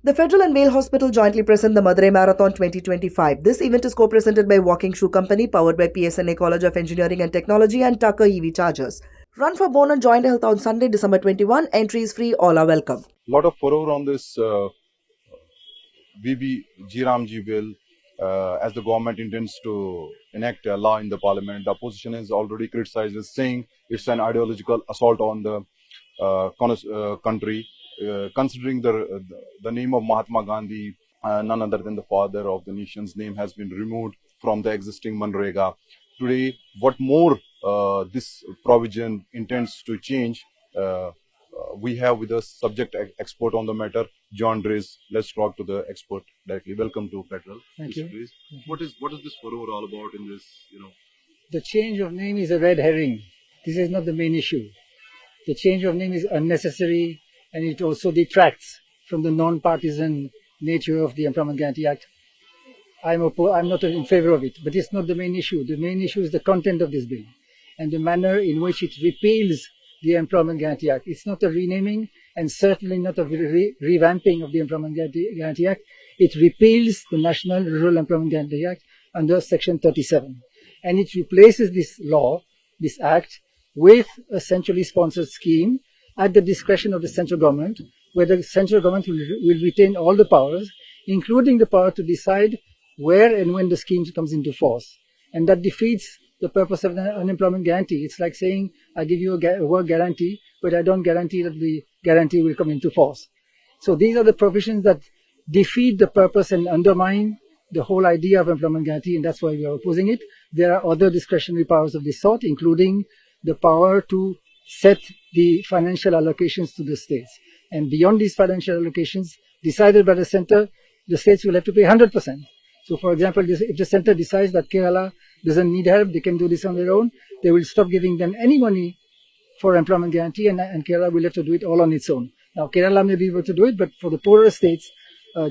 The Federal and Vale Hospital jointly present the Madurai Marathon 2025. This event is co-presented by Walking Shoe Company, powered by PSNA College of Engineering and Technology and Tucker EV Chargers. Run for Bone and Joint Health on Sunday, December 21. Entry is free. All are welcome. Lot of furore on this VB-G bill as the government intends to enact a law in the parliament. The opposition is already criticized as saying it's an ideological assault on the country. Considering the name of Mahatma Gandhi, none other than the father of the nation's name, has been removed from the existing MGNREGA. Today, what more this provision intends to change, we have with us subject expert on the matter, Jean Dreze. Let's talk to the expert directly. Welcome to Federal. Thank you. What is this furore all about in this? The change of name is a red herring. This is not the main issue. The change of name is unnecessary, and it also detracts from the non-partisan nature of the Employment Guarantee Act. I'm not in favor of it, but it's not the main issue. The main issue is the content of this bill and the manner in which it repeals the Employment Guarantee Act. It's not a renaming and certainly not a revamping of the Employment Guarantee Act. It repeals the National Rural Employment Guarantee Act under Section 37. And it replaces this law, this act, with a centrally sponsored scheme at the discretion of the central government, where the central government will retain all the powers, including the power to decide where and when the scheme comes into force. And that defeats the purpose of the unemployment guarantee. It's like saying, I give you a work guarantee, but I don't guarantee that the guarantee will come into force. So these are the provisions that defeat the purpose and undermine the whole idea of employment guarantee, and that's why we are opposing it. There are other discretionary powers of this sort, including the power to set the financial allocations to the states. And beyond these financial allocations decided by the center, the states will have to pay 100%. So for example, if the center decides that Kerala doesn't need help, they can do this on their own, they will stop giving them any money for employment guarantee, and Kerala will have to do it all on its own. Now Kerala may be able to do it, but for the poorer states,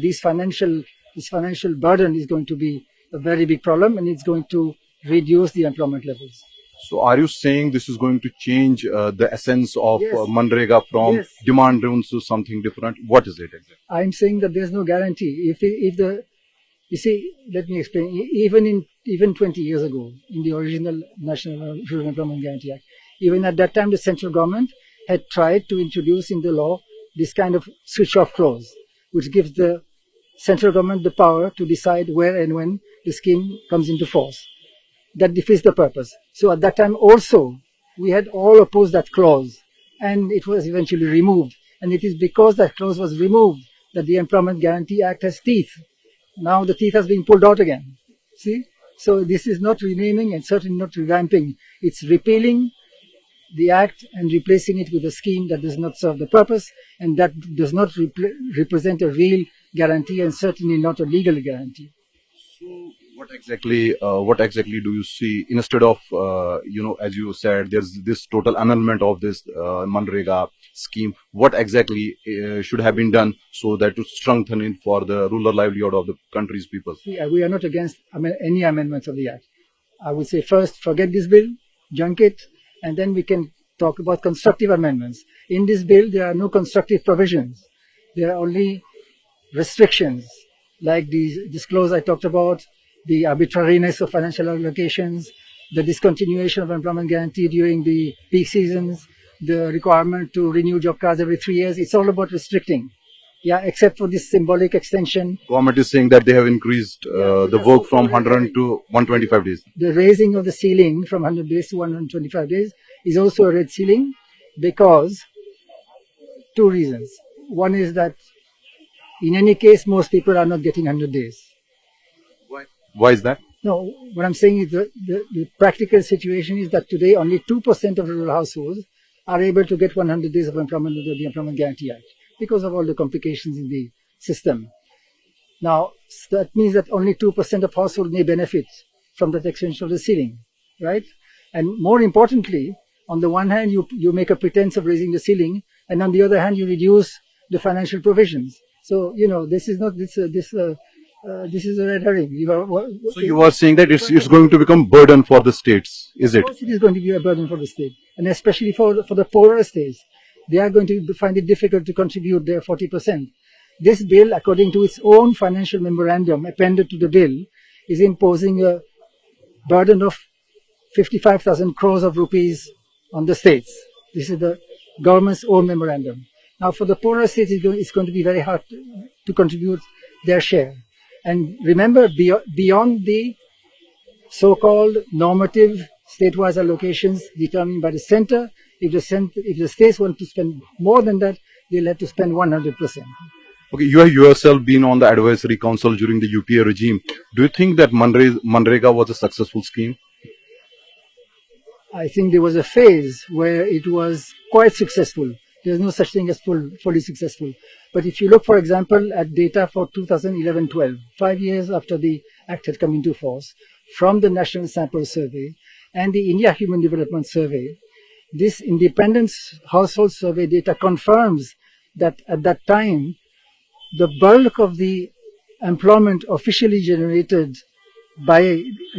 this financial burden is going to be a very big problem, and it's going to reduce the employment levels. So are you saying this is going to change the essence of Yes. MGNREGA from Yes. demand driven to something different? What is it exactly? I'm saying that there's no guarantee. You see, let me explain. Even 20 years ago, in the original National Rural Employment Guarantee Act, even at that time, the central government had tried to introduce in the law this kind of switch-off clause, which gives the central government the power to decide where and when the scheme comes into force. That defeats the purpose. So at that time also, we had all opposed that clause, and it was eventually removed. And it is because that clause was removed that the Employment Guarantee Act has teeth. Now the teeth has been pulled out again. See? So this is not renaming and certainly not revamping. It's repealing the act and replacing it with a scheme that does not serve the purpose and that does not represent a real guarantee and certainly not a legal guarantee. So what exactly do you see instead of, as you said, there's this total annulment of this MGNREGA scheme. What exactly should have been done so that to strengthen it for the rural livelihood of the country's people? See, we are not against any amendments of the act. I would say first, forget this bill, junk it, and then we can talk about constructive amendments. In this bill, there are no constructive provisions. There are only restrictions, like this clause I talked about, the arbitrariness of financial allocations, the discontinuation of employment guarantee during the peak seasons, the requirement to renew job cards every 3 years. It's all about restricting. Yeah, except for this symbolic extension. Government is saying that they have increased the work from 100 to 125 days. The raising of the ceiling from 100 days to 125 days is also a red ceiling because two reasons. One is that in any case, most people are not getting 100 days. Why is that? No, what I'm saying is the practical situation is that today only 2% of rural households are able to get 100 days of employment under the Employment Guarantee Act because of all the complications in the system. Now, that means that only 2% of households may benefit from that extension of the ceiling, right? And more importantly, on the one hand, you make a pretense of raising the ceiling, and on the other hand, you reduce the financial provisions. So, this is not this is a red herring. So you are saying that it's going to become burden for the states, is it? Of course it is going to be a burden for the state, and especially for the poorer states. They are going to find it difficult to contribute their 40%. This bill, according to its own financial memorandum appended to the bill, is imposing a burden of 55,000 crores of rupees on the states. This is the government's own memorandum. Now, for the poorer states, it's going to be very hard to contribute their share. And remember, beyond the so-called normative state-wise allocations determined by the center, if the states want to spend more than that, they'll have to spend 100%. Okay, you have yourself been on the advisory council during the UPA regime. Do you think that MGNREGA was a successful scheme? I think there was a phase where it was quite successful. There's no such thing as fully successful. But if you look, for example, at data for 2011-12, 5 years after the Act had come into force, from the National Sample Survey and the India Human Development Survey, this independent household survey data confirms that at that time, the bulk of the employment officially generated by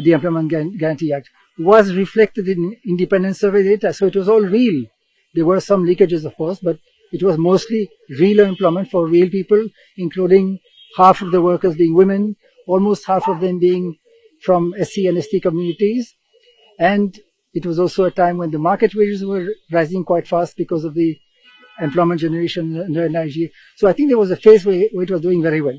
the Employment Guarantee Act was reflected in independent survey data. So it was all real. There were some leakages, of course, but it was mostly real employment for real people, including half of the workers being women, almost half of them being from SC and ST communities. And it was also a time when the market wages were rising quite fast because of the employment generation under NIG. So I think there was a phase where it was doing very well.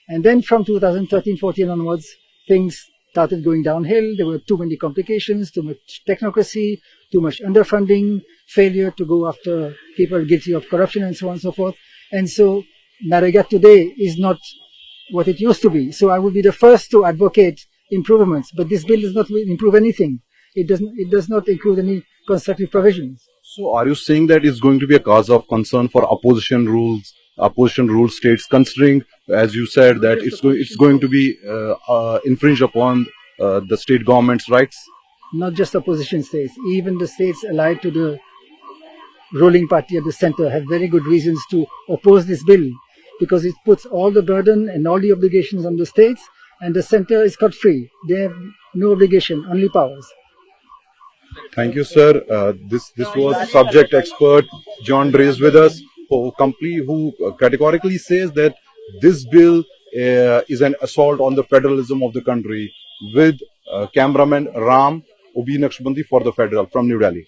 And then from 2013-14 onwards, things started going downhill. There were too many complications, too much technocracy, too much underfunding, failure to go after people guilty of corruption and so on and so forth. And so NREGA today is not what it used to be. So I will be the first to advocate improvements, but this bill does not improve anything. It does not include any constructive provisions. So are you saying that it's going to be a cause of concern for opposition rule states, considering, as you said, that it's going to be infringe upon the state government's rights? Not just opposition states, even the states allied to the ruling party at the center have very good reasons to oppose this bill, because it puts all the burden and all the obligations on the states, and the center is cut free. They have no obligation, only powers. Thank you, sir. This was subject expert Jean Dreze with us, who categorically says that this bill is an assault on the federalism of the country, with cameraman Ram Ubi Naqshbandi for The Federal from New Delhi.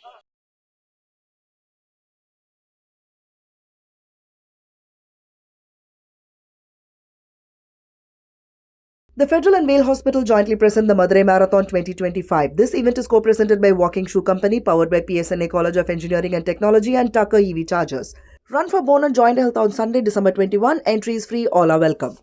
The Federal and Vale Hospital jointly present the Madurai Marathon 2025. This event is co-presented by Walking Shoe Company, powered by PSNA College of Engineering and Technology and Tucker EV Chargers. Run for bone and joint health on Sunday, December 21. Entry is free. All are welcome.